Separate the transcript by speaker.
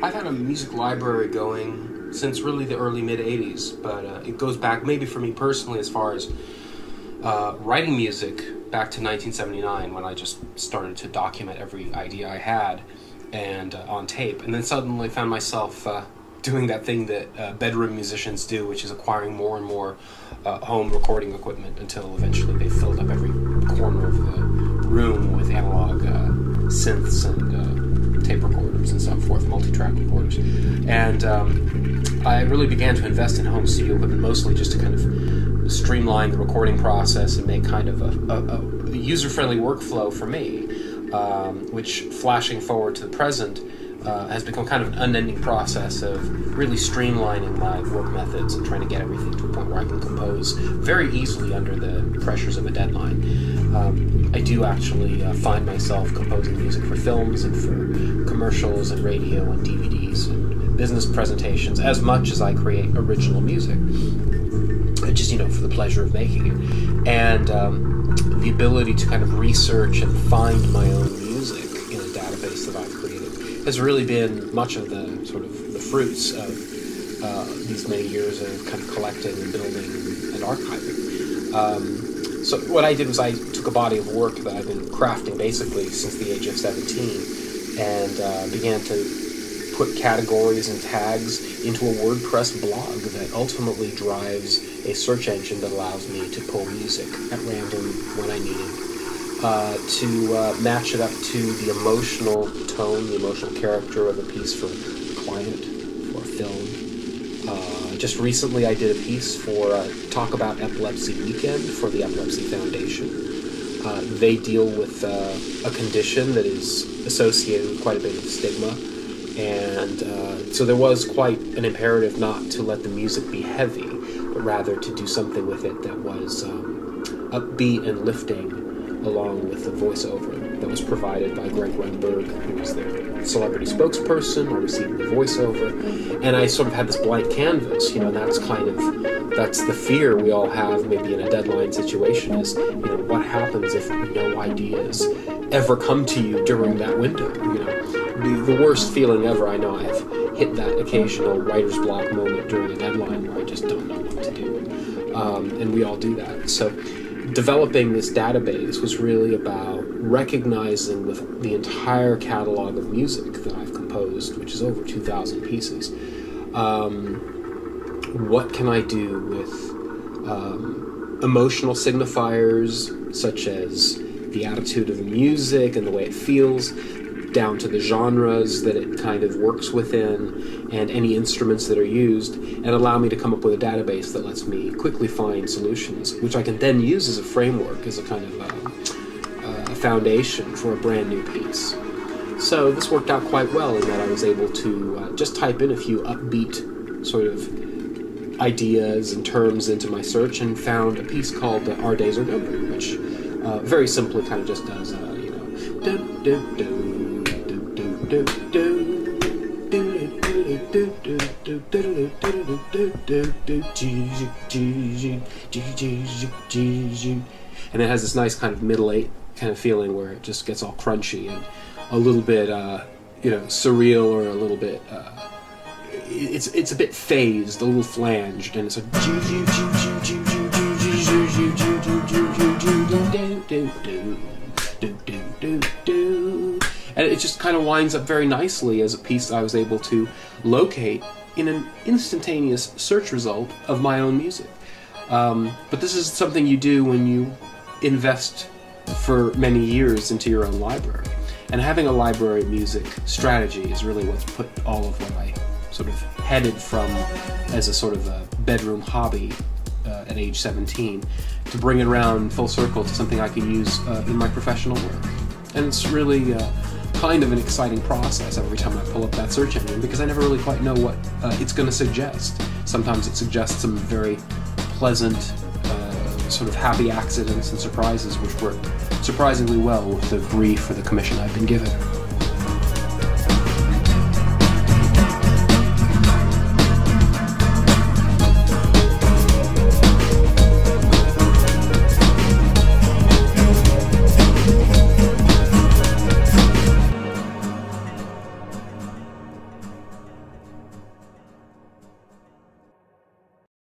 Speaker 1: I've had a music library going since really the early mid-'80s, but it goes back maybe for me personally as far as writing music back to 1979 when I just started to document every idea I had and on tape, and then suddenly found myself doing that thing that bedroom musicians do, which is acquiring more and more home recording equipment until eventually they filled up every corner of the room with analog synths and tape recorders and so forth, multi-track recorders. And I really began to invest in home studio equipment mostly just to kind of streamline the recording process and make kind of a user-friendly workflow for me, which, flashing forward to the present, has become kind of an unending process of really streamlining my work methods and trying to get everything to a point where I can compose very easily under the pressures of a deadline. I do actually find myself composing music for films and for commercials and radio and DVDs and business presentations as much as I create original music, just, for the pleasure of making it. And the ability to kind of research and find my own music in a database that I've created has really been much of the sort of the fruits of these many years of kind of collecting and building and archiving. So what I did was I took a body of work that I've been crafting basically since the age of 17 and began to put categories and tags into a WordPress blog that ultimately drives a search engine that allows me to pull music at random when I need it, to match it up to the emotional tone, the emotional character of a piece for a client, for a film. Just recently I did a piece for Talk About Epilepsy Weekend for the Epilepsy Foundation. They deal with a condition that is associated with quite a bit of stigma, and so there was quite an imperative not to let the music be heavy, but rather to do something with it that was upbeat and lifting, along with the voiceover that was provided by Greg Rundberg, who was their celebrity spokesperson. I received the voiceover, and I sort of had this blank canvas, and that's the fear we all have maybe in a deadline situation is, what happens if no ideas ever come to you during that window? The worst feeling ever. I know I've hit that occasional writer's block moment during a deadline where I just don't know what to do, and we all do that. So developing this database was really about recognizing with the entire catalog of music that I've composed, which is over 2,000 pieces, what can I do with emotional signifiers such as the attitude of the music and the way it feels, down to the genres that it kind of works within, and any instruments that are used, and allow me to come up with a database that lets me quickly find solutions, which I can then use as a framework, as a kind of a foundation for a brand new piece. So this worked out quite well in that I was able to just type in a few upbeat sort of ideas and terms into my search and found a piece called Our Days Are Numbered, which very simply kind of just does, and it has this nice kind of middle eight kind of feeling where it just gets all crunchy and a little bit surreal, or a little bit it's a bit phased, a little flanged, and it's a and it just kind of winds up very nicely as a piece that I was able to locate in an instantaneous search result of my own music. But this is something you do when you invest for many years into your own library. And having a library music strategy is really what's put all of what I sort of headed from as a sort of a bedroom hobby at age 17 to bring it around full circle to something I can use in my professional work. And it's really kind of an exciting process every time I pull up that search engine, because I never really quite know what it's going to suggest. Sometimes it suggests some very pleasant, sort of happy accidents and surprises, which work surprisingly well with the brief or the commission I've been given.